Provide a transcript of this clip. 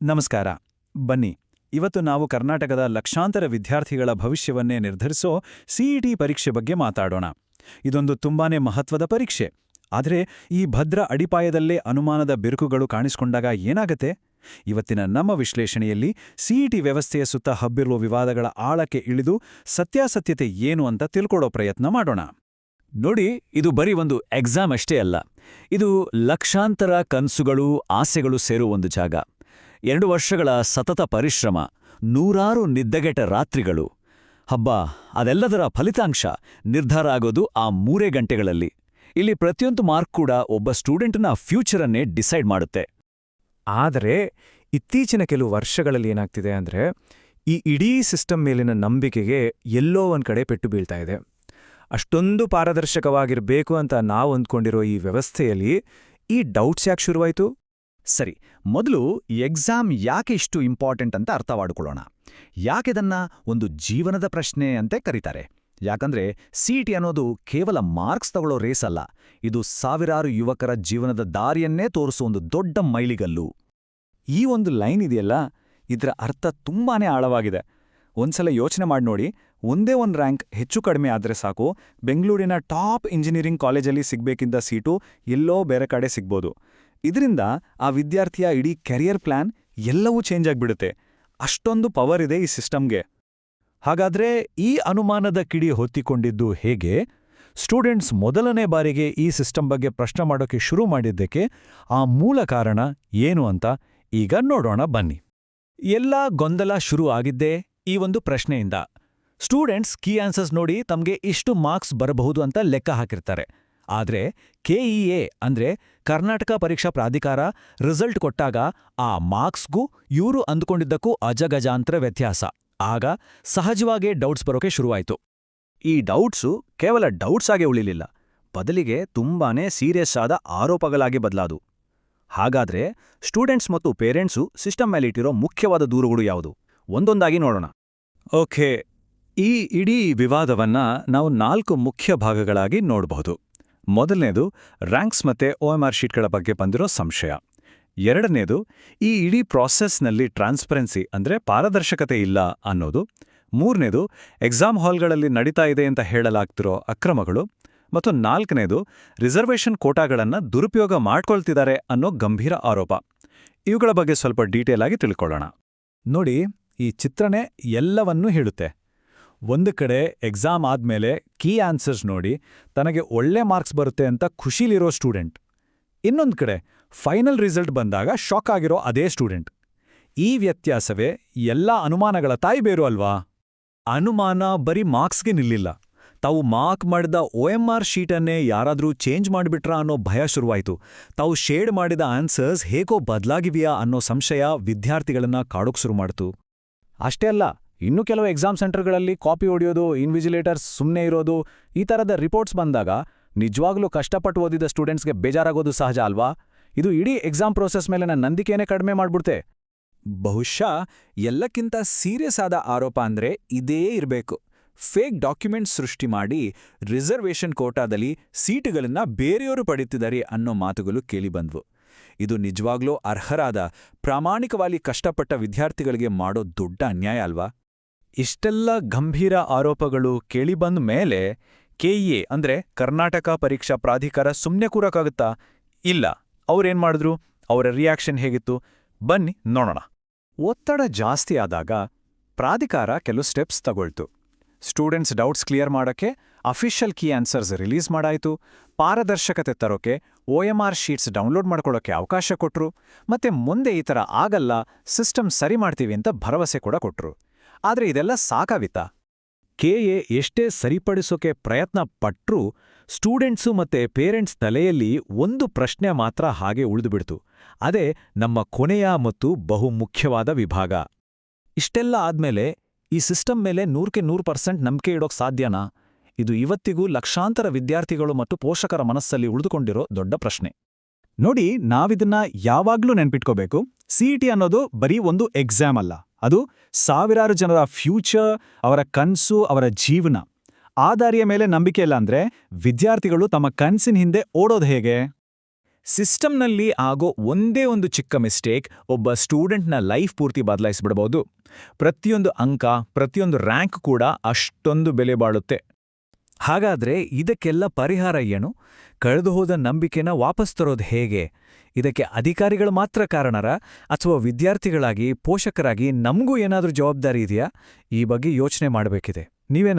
ನಮಸ್ಕಾರ. ಬನ್ನಿ, ಇವತ್ತು ನಾವು ಕರ್ನಾಟಕದ ಲಕ್ಷಾಂತರ ವಿದ್ಯಾರ್ಥಿಗಳ ಭವಿಷ್ಯವನ್ನೇ ನಿರ್ಧರಿಸೋ ಸಿಇಟಿ ಪರೀಕ್ಷೆ ಬಗ್ಗೆ ಮಾತಾಡೋಣ. ಇದೊಂದು ತುಂಬಾನೇ ಮಹತ್ವದ ಪರೀಕ್ಷೆ. ಆದರೆ ಈ ಭದ್ರ ಅಡಿಪಾಯದಲ್ಲೇ ಅನುಮಾನದ ಬಿರುಕುಗಳು ಕಾಣಿಸ್ಕೊಂಡಾಗ ಏನಾಗತ್ತೆ? ಇವತ್ತಿನ ನಮ್ಮ ವಿಶ್ಲೇಷಣೆಯಲ್ಲಿ ಸಿಇಟಿ ವ್ಯವಸ್ಥೆಯ ಸುತ್ತ ಹಬ್ಬಿರುವ ವಿವಾದಗಳ ಆಳಕ್ಕೆ ಇಳಿದು ಸತ್ಯಾಸತ್ಯತೆ ಏನು ಅಂತ ತಿಳ್ಕೊಳ್ಳೋ ಪ್ರಯತ್ನ ಮಾಡೋಣ. ನೋಡಿ, ಇದು ಬರೀ ಒಂದು ಎಕ್ಸಾಮ್ ಅಷ್ಟೇ ಅಲ್ಲ. ಇದು ಲಕ್ಷಾಂತರ ಕನಸುಗಳು, ಆಸೆಗಳು ಸೇರೋ ಒಂದು ಜಾಗ. 2 ವರ್ಷಗಳ ಸತತ ಪರಿಶ್ರಮ, ನೂರಾರು ನಿದ್ದಗೆಟ್ಟ ರಾತ್ರಿಗಳು. ಅದೆಲ್ಲದರ ಫಲಿತಾಂಶ ನಿರ್ಧಾರ ಆಗೋದು ಆ 3 ಗಂಟೆಗಳಲ್ಲಿ. ಇಲ್ಲಿ ಪ್ರತಿಯೊಂದು ಮಾರ್ಕ್ ಕೂಡ ಒಬ್ಬ ಸ್ಟೂಡೆಂಟ್ನ ಫ್ಯೂಚರನ್ನೇ ಡಿಸೈಡ್ ಮಾಡುತ್ತೆ. ಆದರೆ ಇತ್ತೀಚಿನ ಕೆಲವು ವರ್ಷಗಳಲ್ಲಿ ಏನಾಗ್ತಿದೆ ಅಂದರೆ, ಈ ಇಡೀ ಸಿಸ್ಟಮ್ ಮೇಲಿನ ನಂಬಿಕೆಗೆ ಎಲ್ಲೋ ಒಂದ್ ಕಡೆ ಪೆಟ್ಟು ಬೀಳ್ತಾ ಇದೆ. ಅಷ್ಟೊಂದು ಪಾರದರ್ಶಕವಾಗಿರಬೇಕು ಅಂತ ನಾವು ಅಂದ್ಕೊಂಡಿರೋ ಈ ವ್ಯವಸ್ಥೆಯಲ್ಲಿ ಈ ಡೌಟ್ಸ್ ಯಾಕೆ ಶುರುವಾಯಿತು? ಸರಿ, ಮೊದಲು ಎಕ್ಸಾಮ್ ಯಾಕೆ ಇಷ್ಟು ಇಂಪಾರ್ಟೆಂಟ್ ಅಂತ ಅರ್ಥ ಮಾಡ್ಕೊಳ್ಳೋಣ. ಯಾಕೆದನ್ನ ಒಂದು ಜೀವನದ ಪ್ರಶ್ನೆ ಅಂತೆ ಕರೀತಾರೆ? ಯಾಕಂದ್ರೆ ಸಿಇಟಿ ಅನ್ನೋದು ಕೇವಲ ಮಾರ್ಕ್ಸ್ ತಗೊಳ್ಳೋ ರೇಸ್ ಅಲ್ಲ. ಇದು ಸಾವಿರಾರು ಯುವಕರ ಜೀವನದ ದಾರಿಯನ್ನೇ ತೋರಿಸೋ ಒಂದು ದೊಡ್ಡ ಮೈಲಿಗಲ್ಲು. ಈ ಒಂದು ಲೈನ್ ಇದೆಯಲ್ಲ, ಇದರ ಅರ್ಥ ತುಂಬಾನೇ ಆಳವಾಗಿದೆ. ಒಂದ್ಸಲ ಯೋಚನೆ ಮಾಡಿ ನೋಡಿ, ಒಂದೇ ಒಂದು ರ್ಯಾಂಕ್ ಹೆಚ್ಚು ಕಡಿಮೆ ಆದರೆ ಸಾಕು, ಬೆಂಗಳೂರಿನ ಟಾಪ್ ಇಂಜಿನಿಯರಿಂಗ್ ಕಾಲೇಜಲ್ಲಿ ಸಿಗ್ಬೇಕಿದ್ದ ಸೀಟು ಎಲ್ಲೋ ಬೇರೆ ಕಡೆ ಸಿಗ್ಬೋದು. ಇದರಿಂದ ಆ ವಿದ್ಯಾರ್ಥಿಯ ಇಡೀ ಕೆರಿಯರ್ ಪ್ಲಾನ್ ಎಲ್ಲವೂ ಚೇಂಜ್ ಆಗ್ಬಿಡುತ್ತೆ. ಅಷ್ಟೊಂದು ಪವರ್ ಇದೆ ಈ ಸಿಸ್ಟಮ್ಗೆ. ಹಾಗಾದ್ರೆ ಈ ಅನುಮಾನದ ಕಿಡಿ ಹೊತ್ತಿಕೊಂಡಿದ್ದು ಹೇಗೆ? ಸ್ಟೂಡೆಂಟ್ಸ್ ಮೊದಲನೇ ಬಾರಿಗೆ ಈ ಸಿಸ್ಟಮ್ ಬಗ್ಗೆ ಪ್ರಶ್ನೆ ಮಾಡೋಕೆ ಶುರು ಮಾಡಿದ್ದಕ್ಕೆ ಆ ಮೂಲ ಕಾರಣ ಏನು ಅಂತ ಈಗ ನೋಡೋಣ ಬನ್ನಿ. ಎಲ್ಲ ಗೊಂದಲ ಶುರು ಆಗಿದ್ದೇ ಈ ಒಂದು ಪ್ರಶ್ನೆಯಿಂದ. ಸ್ಟೂಡೆಂಟ್ಸ್ ಕೀ ಆನ್ಸರ್ಸ್ ನೋಡಿ ತಮಗೆ ಇಷ್ಟು ಮಾರ್ಕ್ಸ್ ಬರಬಹುದು ಅಂತ ಲೆಕ್ಕ ಹಾಕಿರ್ತಾರೆ. ಆದ್ರೆ ಕೆಇಎ ಅಂದ್ರೆ ಕರ್ನಾಟಕ ಪರೀಕ್ಷಾ ಪ್ರಾಧಿಕಾರ ರಿಸಲ್ಟ್ ಕೊಟ್ಟಾಗ ಆ ಮಾರ್ಕ್ಸ್ಗೂ ಇವರು ಅಂದ್ಕೊಂಡಿದ್ದಕ್ಕೂ ಅಜಗಜಾಂತರ ವ್ಯತ್ಯಾಸ. ಆಗ ಸಹಜವಾಗೇ ಡೌಟ್ಸ್ ಬರೋಕೆ ಶುರುವಾಯಿತು. ಈ ಡೌಟ್ಸು ಕೇವಲ ಡೌಟ್ಸ್ ಆಗಿ ಉಳಿಲಿಲ್ಲ, ಬದಲಿಗೆ ತುಂಬಾನೇ ಸೀರಿಯಸ್ ಆದ ಆರೋಪಗಳಾಗಿ ಬದಲಾದು. ಹಾಗಾದ್ರೆ ಸ್ಟೂಡೆಂಟ್ಸ್ ಮತ್ತು ಪೇರೆಂಟ್ಸು ಸಿಸ್ಟಮ್ ಮೇಲಿಟ್ಟಿರೋ ಮುಖ್ಯವಾದ ದೂರುಗಳು ಯಾವುದು? ಒಂದೊಂದಾಗಿ ನೋಡೋಣ. ಓಕೆ, ಈ ಇಡೀ ವಿವಾದವನ್ನ ನಾವು 4 ಮುಖ್ಯ ಭಾಗಗಳಾಗಿ ನೋಡಬಹುದು. ಮೊದಲನೇದು ರ್ಯಾಂಕ್ಸ್ ಮತ್ತೆ OMR ಶೀಟ್ಗಳ ಬಗ್ಗೆ ಬಂದಿರೋ ಸಂಶಯ. ಎರಡನೇದು ಈ ಇಡೀ ಪ್ರಾಸೆಸ್ನಲ್ಲಿ ಟ್ರಾನ್ಸ್ಪರೆನ್ಸಿ ಅಂದ್ರೆ ಪಾರದರ್ಶಕತೆ ಇಲ್ಲ ಅನ್ನೋದು. ಮೂರನೇದು ಎಕ್ಸಾಮ್ ಹಾಲ್ಗಳಲ್ಲಿ ನಡೀತಾ ಇದೆ ಅಂತ ಹೇಳಲಾಗ್ತಿರೋ ಅಕ್ರಮಗಳು. ಮತ್ತು 4ನೇದು ರಿಸರ್ವೇಷನ್ ಕೋಟಾಗಳನ್ನ ದುರುಪಯೋಗ ಮಾಡ್ಕೊಳ್ತಿದ್ದಾರೆ ಅನ್ನೋ ಗಂಭೀರ ಆರೋಪ. ಇವುಗಳ ಬಗ್ಗೆ ಸ್ವಲ್ಪ ಡೀಟೇಲ್ ಆಗಿ ತಿಳ್ಕೊಳ್ಳೋಣ. ನೋಡಿ, ಈ ಚಿತ್ರನೇ ಎಲ್ಲವನ್ನೂ ಹೇಳುತ್ತೆ. ಒಂದು ಕಡೆ ಎಕ್ಸಾಮ್ ಆದ್ಮೇಲೆ ಕೀ ಆನ್ಸರ್ಸ್ ನೋಡಿ ತನಗೆ ಒಳ್ಳೆ ಮಾರ್ಕ್ಸ್ ಬರುತ್ತೆ ಅಂತ ಖುಷಿಲಿರೋ ಸ್ಟೂಡೆಂಟ್. ಇನ್ನೊಂದು ಕಡೆ ಫೈನಲ್ ರಿಸಲ್ಟ್ ಬಂದಾಗ ಶಾಕ್ ಆಗಿರೋ ಅದೇ ಸ್ಟೂಡೆಂಟ್. ಈ ವ್ಯತ್ಯಾಸವೇ ಎಲ್ಲ ಅನುಮಾನಗಳ ತಾಯಿಬೇರು ಅಲ್ವಾ? ಅನುಮಾನ ಬರೀ ಮಾರ್ಕ್ಸ್ಗೆ ನಿಲ್ಲಿಲ್ಲ. ತಾವು ಮಾರ್ಕ್ ಮಾಡಿದ OMR ಶೀಟನ್ನೇ ಯಾರಾದ್ರೂ ಚೇಂಜ್ ಮಾಡಿಬಿಟ್ರಾ ಅನ್ನೋ ಭಯ ಶುರುವಾಯಿತು. ತಾವು ಶೇಡ್ ಮಾಡಿದ ಆನ್ಸರ್ಸ್ ಹೇಗೋ ಬದಲಾಗಿವೆಯಾ ಅನ್ನೋ ಸಂಶಯ ವಿದ್ಯಾರ್ಥಿಗಳನ್ನ ಕಾಡೋಕ್ ಶುರು ಮಾಡಿತು. ಅಷ್ಟೇ ಅಲ್ಲ, ಇನ್ನು ಕೆಲವು ಎಕ್ಸಾಮ್ ಸೆಂಟರ್ಗಳಲ್ಲಿ ಕಾಪಿ ಹೊಡೆಯೋದು, ಇನ್ವಿಜಿಲೇಟರ್ಸ್ ಸುಮ್ಮನೆ ಇರೋದು, ಈ ಥರದ ರಿಪೋರ್ಟ್ಸ್ ಬಂದಾಗ ನಿಜವಾಗ್ಲೂ ಕಷ್ಟಪಟ್ಟು ಓದಿದ ಸ್ಟೂಡೆಂಟ್ಸ್ಗೆ ಬೇಜಾರಾಗೋದು ಸಹಜ ಅಲ್ವಾ? ಇದು ಇಡೀ ಎಕ್ಸಾಮ್ ಪ್ರೋಸೆಸ್ ಮೇಲಿನ ನಂಬಿಕೆನೇ ಕಡಿಮೆ ಮಾಡ್ಬಿಡ್ತೆ. ಬಹುಶಃ ಎಲ್ಲಕ್ಕಿಂತ ಸೀರಿಯಸ್ ಆದ ಆರೋಪ ಅಂದ್ರೆ ಇದೇ ಇರಬೇಕು. ಫೇಕ್ ಡಾಕ್ಯುಮೆಂಟ್ಸ್ ಸೃಷ್ಟಿ ಮಾಡಿ ರಿಸರ್ವೇಷನ್ ಕೋಟಾದಲ್ಲಿ ಸೀಟುಗಳನ್ನ ಬೇರೆಯವರು ಪಡೆಯುತ್ತಿದ್ದಾರೆ ಅನ್ನೋ ಮಾತುಗಳು ಕೇಳಿಬಂದ್ವು. ಇದು ನಿಜವಾಗ್ಲೂ ಅರ್ಹರಾದ, ಪ್ರಾಮಾಣಿಕವಾಗಿ ಕಷ್ಟಪಟ್ಟ ವಿದ್ಯಾರ್ಥಿಗಳಿಗೆ ಮಾಡೋ ದೊಡ್ಡ ಅನ್ಯಾಯ ಅಲ್ವಾ? ಇಷ್ಟೆಲ್ಲ ಗಂಭೀರ ಆರೋಪಗಳು ಕೇಳಿಬಂದ ಮೇಲೆ ಕೆಇಎ ಅಂದ್ರೆ ಕರ್ನಾಟಕ ಪರೀಕ್ಷಾ ಪ್ರಾಧಿಕಾರ ಸುಮ್ಮನೆ ಕೂರಕ್ಕಾಗುತ್ತಾ? ಇಲ್ಲ. ಅವ್ರೇನ್ ಮಾಡಿದ್ರು? ಅವರ ರಿಯಾಕ್ಷನ್ ಹೇಗಿತ್ತು? ಬನ್ನಿ ನೋಡೋಣ. ಒತ್ತಡ ಜಾಸ್ತಿ ಆದಾಗ ಪ್ರಾಧಿಕಾರ ಕೆಲವು ಸ್ಟೆಪ್ಸ್ ತಗೊಳ್ತು. ಸ್ಟೂಡೆಂಟ್ಸ್ ಡೌಟ್ಸ್ ಕ್ಲಿಯರ್ ಮಾಡೋಕ್ಕೆ ಅಫಿಷಿಯಲ್ ಕೀ ಆನ್ಸರ್ಸ್ ರಿಲೀಸ್ ಮಾಡಾಯಿತು. ಪಾರದರ್ಶಕತೆ ತರೋಕೆ OMR ಶೀಟ್ಸ್ ಡೌನ್ಲೋಡ್ ಮಾಡ್ಕೊಳ್ಳೋಕೆ ಅವಕಾಶ ಕೊಟ್ರು. ಮತ್ತೆ ಮುಂದೆ ಈ ಥರ ಆಗಲ್ಲ, ಸಿಸ್ಟಮ್ ಸರಿ ಮಾಡ್ತೀವಿ ಅಂತ ಭರವಸೆ ಕೂಡ ಕೊಟ್ರು. ಆದ್ರೆ ಇದೆಲ್ಲ ಸಾಕಾವಿತ್ತಾ? ಕೆಎ ಎಷ್ಟೇ ಸರಿಪಡಿಸೋಕೆ ಪ್ರಯತ್ನ ಪಟ್ರೂ ಸ್ಟೂಡೆಂಟ್ಸು ಮತ್ತೆ ಪೇರೆಂಟ್ಸ್ ತಲೆಯಲ್ಲಿ ಒಂದು ಪ್ರಶ್ನೆ ಮಾತ್ರ ಹಾಗೆ ಉಳಿದುಬಿಡ್ತು. ಅದೇ ನಮ್ಮ ಕೊನೆಯ ಮತ್ತು ಬಹುಮುಖ್ಯವಾದ ವಿಭಾಗ. ಇಷ್ಟೆಲ್ಲ ಆದ್ಮೇಲೆ ಈ ಸಿಸ್ಟಮ್ ಮೇಲೆ 100% ನಂಬಿಕೆ ಇಡೋಕ್ ಸಾಧ್ಯನಾ? ಇದು ಇವತ್ತಿಗೂ ಲಕ್ಷಾಂತರ ವಿದ್ಯಾರ್ಥಿಗಳು ಮತ್ತು ಪೋಷಕರ ಮನಸ್ಸಲ್ಲಿ ಉಳಿದುಕೊಂಡಿರೋ ದೊಡ್ಡ ಪ್ರಶ್ನೆ. ನೋಡಿ, ನಾವಿದನ್ನ ಯಾವಾಗ್ಲೂ ನೆನ್ಪಿಟ್ಕೋಬೇಕು. ಸಿಇಟಿ ಅನ್ನೋದು ಬರೀ ಒಂದು ಎಕ್ಸಾಮ್ ಅಲ್ಲ, ಅದು ಸಾವಿರಾರು ಜನರ ಫ್ಯೂಚರ್, ಅವರ ಕನ್ಸು, ಅವರ ಜೀವನ. ಆ ದಾರಿಯ ಮೇಲೆ ನಂಬಿಕೆ ಇಲ್ಲ ಅಂದ್ರೆ ವಿದ್ಯಾರ್ಥಿಗಳು ತಮ್ಮ ಕನ್ಸಿನ ಹಿಂದೆ ಓಡೋದು ಹೇಗೆ? ಸಿಸ್ಟಮ್ನಲ್ಲಿ ಆಗೋ ಒಂದೇ ಒಂದು ಚಿಕ್ಕ ಮಿಸ್ಟೇಕ್ ಒಬ್ಬ ಸ್ಟೂಡೆಂಟ್ನ ಲೈಫ್ ಪೂರ್ತಿ ಬದಲಾಯಿಸ್ಬಿಡಬಹುದು. ಪ್ರತಿಯೊಂದು ಅಂಕ, ಪ್ರತಿಯೊಂದು ರ್ಯಾಂಕ್ ಕೂಡ ಅಷ್ಟೊಂದು ಬೆಲೆ ಬಾಳುತ್ತೆ. ಹಾಗಾದ್ರೆ ಇದಕ್ಕೆಲ್ಲ ಪರಿಹಾರ ಏನು? ಕಳೆದುಹೋದ ನಂಬಿಕೆನ ವಾಪಸ್ ತರೋದು ಹೇಗೆ? ಇದಕ್ಕೆ ಅಧಿಕಾರಿಗಳು ಮಾತ್ರ ಕಾರಣರ ಅಥವಾ ವಿದ್ಯಾರ್ಥಿಗಳಾಗಿ, ಪೋಷಕರಾಗಿ ನಮಗೂ ಏನಾದ್ರೂ ಜವಾಬ್ದಾರಿ ಇದೆಯಾ? ಈ ಬಗ್ಗೆ ಯೋಚನೆ ಮಾಡಬೇಕಿದೆ. ನೀವೇನು